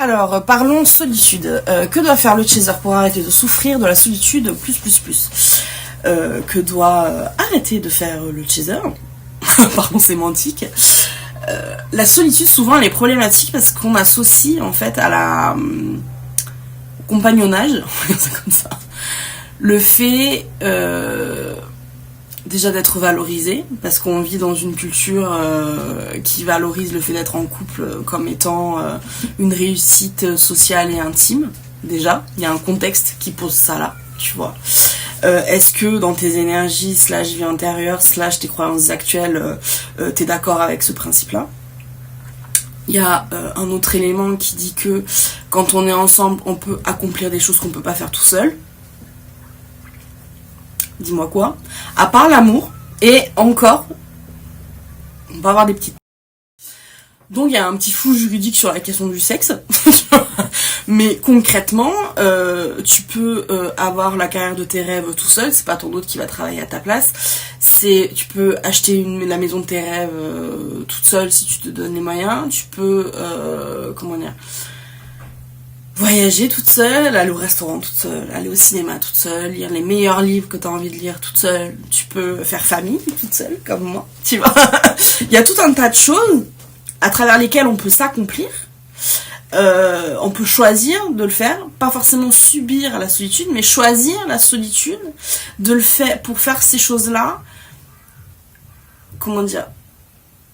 Alors, parlons solitude. Que doit faire le chaser pour arrêter de souffrir de la solitude que doit arrêter de faire le chaser pardon, sémantique. La solitude, souvent, elle est problématique parce qu'on associe, en fait, à la compagnonnage, on va dire ça comme ça, le fait déjà d'être valorisé, parce qu'on vit dans une culture qui valorise le fait d'être en couple comme étant une réussite sociale et intime. Déjà, il y a un contexte qui pose ça là, tu vois. Est-ce que dans tes énergies, slash vie intérieure, slash tes croyances actuelles, t'es d'accord avec ce principe-là? Il y a un autre élément qui dit que quand on est ensemble, on peut accomplir des choses qu'on peut pas faire tout seul. Dis-moi quoi? À part l'amour, et encore, on va avoir des petites... Donc il y a un petit flou juridique sur la question du sexe. Mais concrètement, tu peux avoir la carrière de tes rêves tout seul, c'est pas ton autre qui va travailler à ta place. Tu peux acheter la maison de tes rêves toute seule si tu te donnes les moyens. Tu peux, voyager toute seule, aller au restaurant toute seule, aller au cinéma toute seule, lire les meilleurs livres que tu as envie de lire toute seule. Tu peux faire famille toute seule, comme moi, tu vois. Il y a tout un tas de choses à travers lesquelles on peut s'accomplir. On peut choisir de le faire, pas forcément subir la solitude, mais choisir la solitude de le faire pour faire ces choses-là,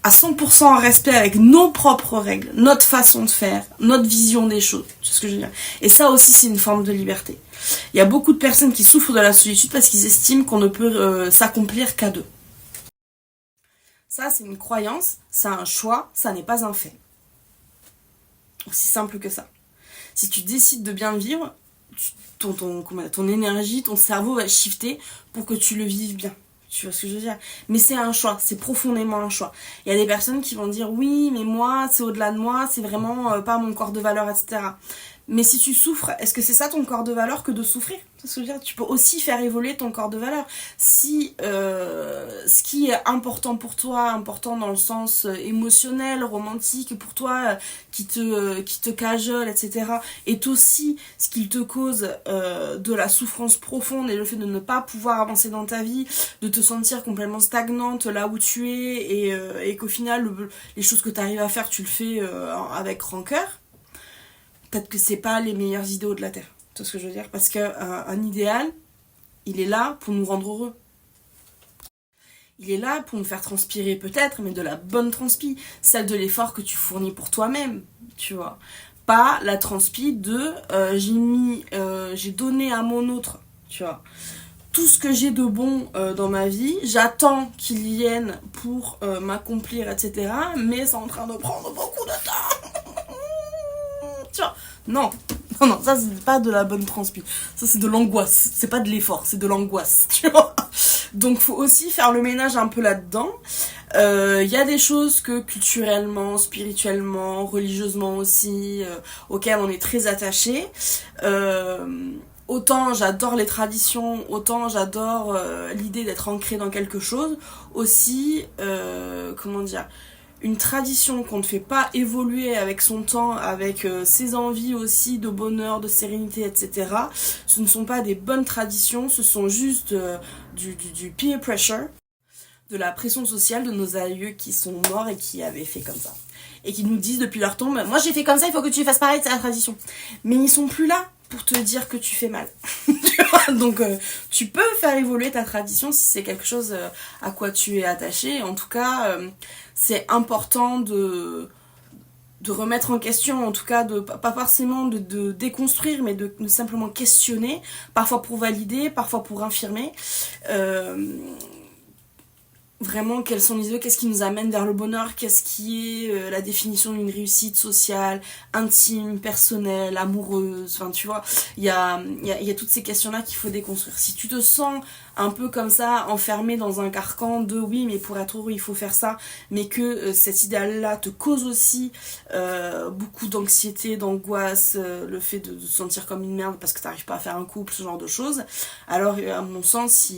à 100% en respect avec nos propres règles, notre façon de faire, notre vision des choses. C'est ce que je veux dire. Et ça aussi, c'est une forme de liberté. Il y a beaucoup de personnes qui souffrent de la solitude parce qu'ils estiment qu'on ne peut s'accomplir qu'à deux. Ça, c'est une croyance, c'est un choix, ça n'est pas un fait. Aussi simple que ça. Si tu décides de bien vivre, ton énergie, ton cerveau va shifter pour que tu le vives bien. Tu vois ce que je veux dire? Mais c'est un choix, c'est profondément un choix. Il y a des personnes qui vont dire oui, mais moi, c'est au-delà de moi, c'est vraiment pas mon corps de valeur, etc. Mais si tu souffres, est-ce que c'est ça ton corps de valeur que de souffrir? C'est ce que je veux dire. Tu peux aussi faire évoluer ton corps de valeur. Si ce qui est important pour toi, important dans le sens émotionnel, romantique pour toi, qui te cajole, etc., est aussi ce qui te cause de la souffrance profonde et le fait de ne pas pouvoir avancer dans ta vie, de te sentir complètement stagnante là où tu es et qu'au final, les choses que tu arrives à faire, tu le fais avec rancœur. Peut-être que c'est pas les meilleurs idéaux de la Terre. Tu vois ce que je veux dire? Parce qu'un idéal, il est là pour nous rendre heureux. Il est là pour nous faire transpirer peut-être, mais de la bonne transpi. Celle de l'effort que tu fournis pour toi-même, tu vois. Pas la transpi de j'ai donné à mon autre, tu vois. Tout ce que j'ai de bon dans ma vie, j'attends qu'il vienne pour m'accomplir, etc. Mais c'est en train de prendre beaucoup de temps. Tu vois. Non, ça c'est pas de la bonne transpi. Ça c'est de l'angoisse. C'est pas de l'effort, c'est de l'angoisse, tu vois. Donc faut aussi faire le ménage un peu là-dedans. Y a des choses que culturellement, spirituellement, religieusement aussi, auxquelles on est très attaché. Autant j'adore les traditions, autant j'adore l'idée d'être ancré dans quelque chose. Aussi, une tradition qu'on ne fait pas évoluer avec son temps, avec ses envies aussi de bonheur, de sérénité, etc. Ce ne sont pas des bonnes traditions, ce sont juste du peer pressure, de la pression sociale de nos aïeux qui sont morts et qui avaient fait comme ça. Et qui nous disent depuis leur tombe, moi j'ai fait comme ça, il faut que tu fasses pareil, c'est la tradition. Mais ils sont plus là pour te dire que tu fais mal. Donc tu peux faire évoluer ta tradition si c'est quelque chose à quoi tu es attaché. En tout cas, c'est important de remettre en question, en tout cas de pas forcément de déconstruire, mais de simplement questionner, parfois pour valider, parfois pour infirmer. Vraiment, quels sont les idées, qu'est-ce qui nous amène vers le bonheur, qu'est-ce qui est la définition d'une réussite sociale, intime, personnelle, amoureuse, enfin tu vois, il y a toutes ces questions-là qu'il faut déconstruire. Si tu te sens un peu comme ça, enfermé dans un carcan de oui, mais pour être heureux, il faut faire ça, mais que cet idéal-là te cause aussi beaucoup d'anxiété, d'angoisse, le fait de te sentir comme une merde parce que t'arrives pas à faire un couple, ce genre de choses, alors à mon sens,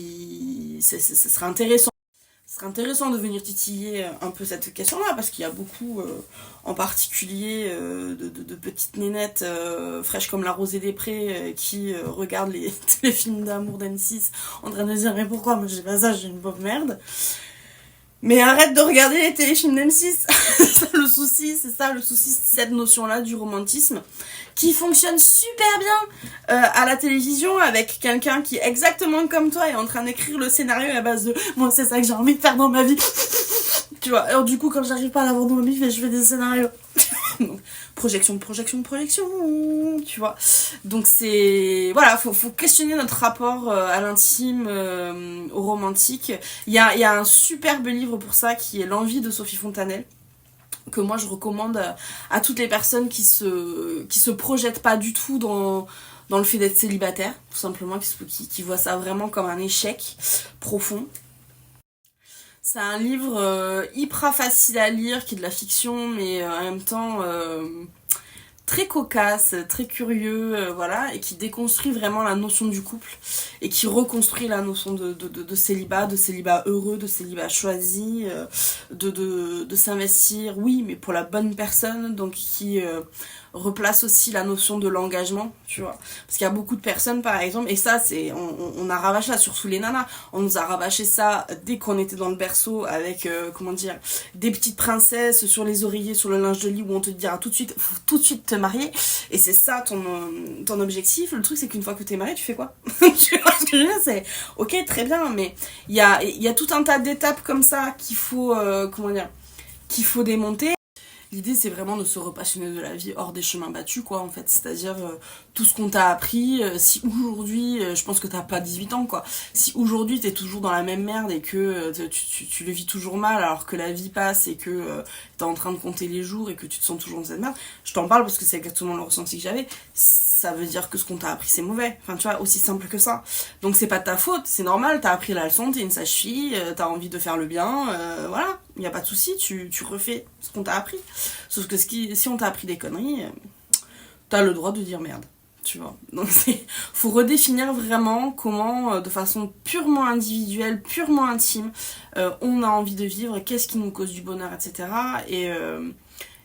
ça serait intéressant. Ce serait intéressant de venir titiller un peu cette question-là, parce qu'il y a beaucoup, en particulier, de petites nénettes fraîches comme la rosée des prés qui regardent les téléfilms d'amour d'M6 en train de dire mais pourquoi moi j'ai pas ça, j'ai une pauvre merde. Mais arrête de regarder les téléfilms d'M6. C'est ça le souci, c'est cette notion-là du romantisme qui fonctionne super bien à la télévision avec quelqu'un qui est exactement comme toi et en train d'écrire le scénario à base de moi c'est ça que j'ai envie de faire dans ma vie. Tu vois, alors du coup quand j'arrive pas à l'avoir dans ma vie, je fais des scénarios. Donc, projection, tu vois. Donc c'est voilà, faut questionner notre rapport à l'intime, au romantique. Il y a un superbe livre pour ça qui est L'envie de Sophie Fontanelle, que moi je recommande à toutes les personnes qui se projettent pas du tout dans le fait d'être célibataire, tout simplement, qui voient ça vraiment comme un échec profond. C'est un livre hyper facile à lire, qui est de la fiction, mais en même temps très cocasse, très curieux, voilà, et qui déconstruit vraiment la notion du couple, et qui reconstruit la notion de célibat heureux, de célibat choisi, de s'investir, oui, mais pour la bonne personne, donc qui replace aussi la notion de l'engagement, tu vois. Parce qu'il y a beaucoup de personnes, par exemple, et ça, on a rabâché ça, surtout les nanas, on nous a rabâché ça dès qu'on était dans le berceau avec, comment dire, des petites princesses sur les oreillers, sur le linge de lit, où on te dira tout de suite, faut tout de suite te marier, et c'est ça ton objectif. Le truc, c'est qu'une fois que t'es marié, tu fais quoi? Tu vois ce que je veux dire? C'est, ok, très bien, mais il y a tout un tas d'étapes comme ça qu'il faut, comment dire, qu'il faut démonter. L'idée, c'est vraiment de se repassionner de la vie hors des chemins battus, quoi, en fait. C'est-à-dire, tout ce qu'on t'a appris, si aujourd'hui, je pense que t'as pas 18 ans, quoi. Si aujourd'hui, t'es toujours dans la même merde et que tu le vis toujours mal, alors que la vie passe et que t'es en train de compter les jours et que tu te sens toujours dans cette merde, je t'en parle parce que c'est exactement le ressenti que j'avais. Ça veut dire que ce qu'on t'a appris, c'est mauvais. Enfin, tu vois, aussi simple que ça. Donc, c'est pas de ta faute, c'est normal, t'as appris la leçon, t'es une sage-fille, t'as envie de faire le bien, voilà. Y a pas de souci, tu refais ce qu'on t'a appris. Sauf que si on t'a appris des conneries, t'as le droit de dire merde, tu vois. Donc faut redéfinir vraiment comment, de façon purement individuelle, purement intime, on a envie de vivre, qu'est-ce qui nous cause du bonheur, etc. Et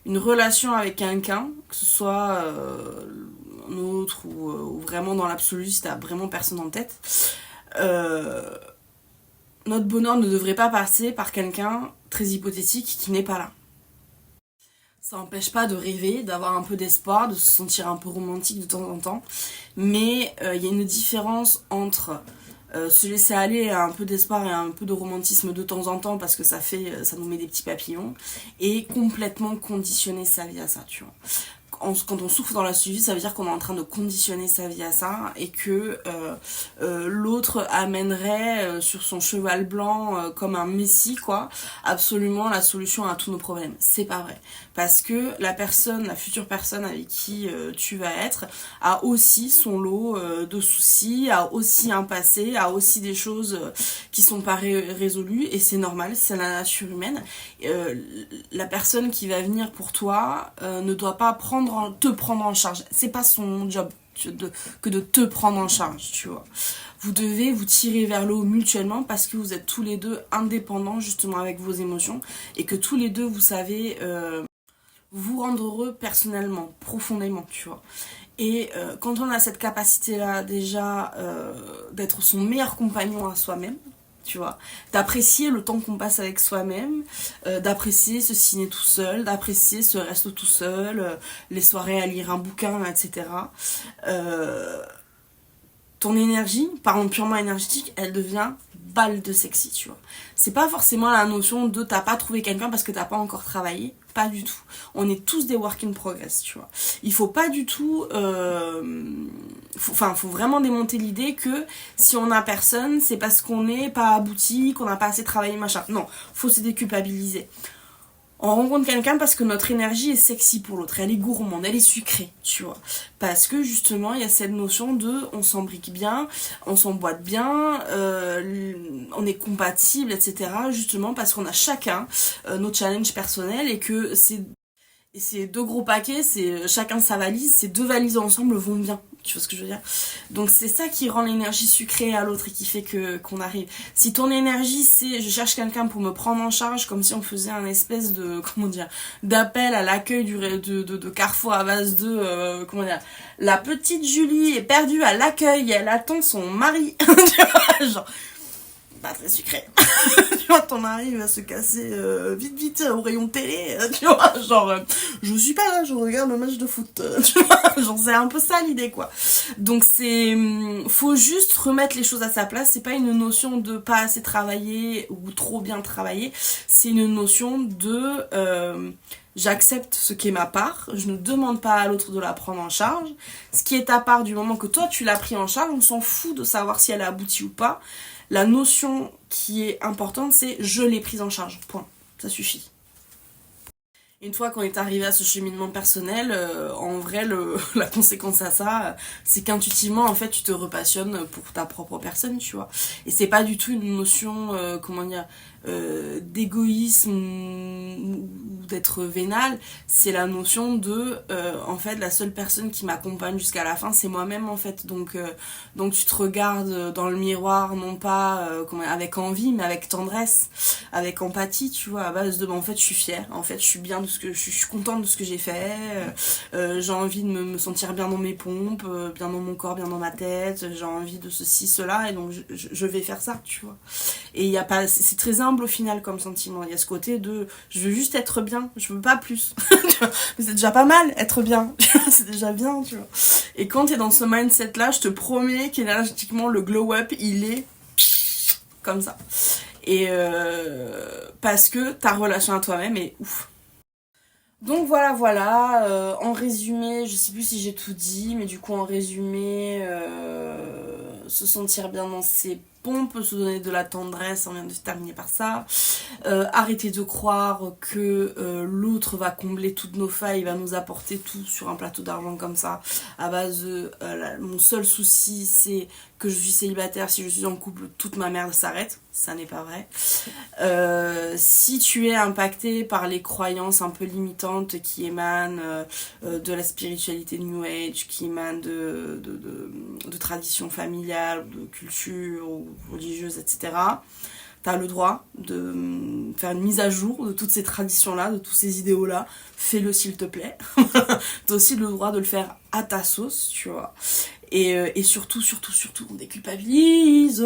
une relation avec quelqu'un, que ce soit un autre ou vraiment dans l'absolu, si t'as vraiment personne en tête, notre bonheur ne devrait pas passer par quelqu'un très hypothétique qui n'est pas là. Ça n'empêche pas de rêver, d'avoir un peu d'espoir, de se sentir un peu romantique de temps en temps. Mais y a une différence entre se laisser aller à un peu d'espoir et à un peu de romantisme de temps en temps parce que ça nous met des petits papillons, et complètement conditionner sa vie à ça, tu vois. Quand on souffre dans la solitude, ça veut dire qu'on est en train de conditionner sa vie à ça et que l'autre amènerait sur son cheval blanc comme un messie, quoi, absolument la solution à tous nos problèmes. C'est pas vrai. Parce que la future personne avec qui tu vas être, a aussi son lot de soucis, a aussi un passé, a aussi des choses qui sont pas résolues, et c'est normal, c'est la nature humaine. La personne qui va venir pour toi ne doit pas te prendre en charge. C'est pas son job que de te prendre en charge, tu vois. Vous devez vous tirer vers le haut mutuellement parce que vous êtes tous les deux indépendants justement avec vos émotions, et que tous les deux vous savez vous rendre heureux personnellement, profondément, tu vois. Et quand on a cette capacité-là déjà d'être son meilleur compagnon à soi-même, tu vois, d'apprécier le temps qu'on passe avec soi-même, d'apprécier ce ciné tout seul, d'apprécier ce resto tout seul, les soirées à lire un bouquin, etc. Ton énergie, parlons purement énergétique, elle devient balle de sexy, tu vois. C'est pas forcément la notion de t'as pas trouvé quelqu'un parce que t'as pas encore travaillé, pas du tout. On est tous des work in progress, tu vois. Il faut pas du tout... faut vraiment démonter l'idée que si on a personne, c'est parce qu'on n'est pas abouti, qu'on n'a pas assez travaillé, machin. Non, faut se déculpabiliser. On rencontre quelqu'un parce que notre énergie est sexy pour l'autre, elle est gourmande, elle est sucrée, tu vois. Parce que justement, il y a cette notion de on s'embrique bien, on s'emboîte bien, on est compatible, etc. Justement parce qu'on a chacun nos challenges personnels, et que ces deux gros paquets, c'est chacun sa valise, ces deux valises ensemble vont bien, Tu vois ce que je veux dire? Donc c'est ça qui rend l'énergie sucrée à l'autre et qui fait qu'on arrive. Si ton énergie c'est je cherche quelqu'un pour me prendre en charge, comme si on faisait un espèce de, comment dire, d'appel à l'accueil de Carrefour à base de, comment dire, la petite Julie est perdue à l'accueil et elle attend son mari. Tu vois, genre, pas très sucré. Tu vois, ton mari va se casser vite au rayon télé, tu vois, genre je suis pas là, je regarde le match de foot, tu vois, genre c'est un peu ça l'idée quoi. Donc faut juste remettre les choses à sa place, c'est pas une notion de pas assez travailler ou trop bien travailler, c'est une notion de j'accepte ce qui est ma part, je ne demande pas à l'autre de la prendre en charge, ce qui est ta part du moment que toi tu l'as pris en charge, on s'en fout de savoir si elle a abouti ou pas. La notion qui est importante, c'est je l'ai prise en charge. Point. Ça suffit. Une fois qu'on est arrivé à ce cheminement personnel, en vrai, la conséquence à ça, c'est qu'intuitivement, en fait, tu te repassionnes pour ta propre personne, tu vois. Et c'est pas du tout une notion, comment dire, d'égoïsme ou d'être vénal, c'est la notion de, en fait, la seule personne qui m'accompagne jusqu'à la fin, c'est moi-même, en fait. Donc tu te regardes dans le miroir, non pas avec envie, mais avec tendresse, avec empathie, tu vois, à base de, en fait, je suis fière, en fait, je suis bien de ce que je suis contente de ce que j'ai fait, j'ai envie de me sentir bien dans mes pompes, bien dans mon corps, bien dans ma tête, j'ai envie de ceci, cela, et donc je vais faire ça, tu vois. Et il y a pas, c'est très humble au final comme sentiment. Il y a ce côté de je veux juste être bien, je veux pas plus. Mais c'est déjà pas mal être bien. C'est déjà bien, tu vois. Et quand t'es dans ce mindset là, je te promets qu'énergétiquement le glow up il est comme ça. Et parce que ta relation à toi-même est ouf. Donc voilà, en résumé, je sais plus si j'ai tout dit, mais du coup en résumé, se sentir bien dans ses pompes, se donner de la tendresse, on vient de terminer par ça, arrêter de croire que l'autre va combler toutes nos failles, va nous apporter tout sur un plateau d'argent comme ça, à base de mon seul souci c'est que je suis célibataire, si je suis en couple, toute ma merde s'arrête, ça n'est pas vrai. Si tu es impacté par les croyances un peu limitantes qui émanent de la spiritualité New Age, qui émanent de traditions familiales, de culture ou religieuses, etc., t'as le droit de faire une mise à jour de toutes ces traditions-là, de tous ces idéaux-là. Fais-le s'il te plaît. T'as aussi le droit de le faire à ta sauce, tu vois. Et surtout, on déculpabilise.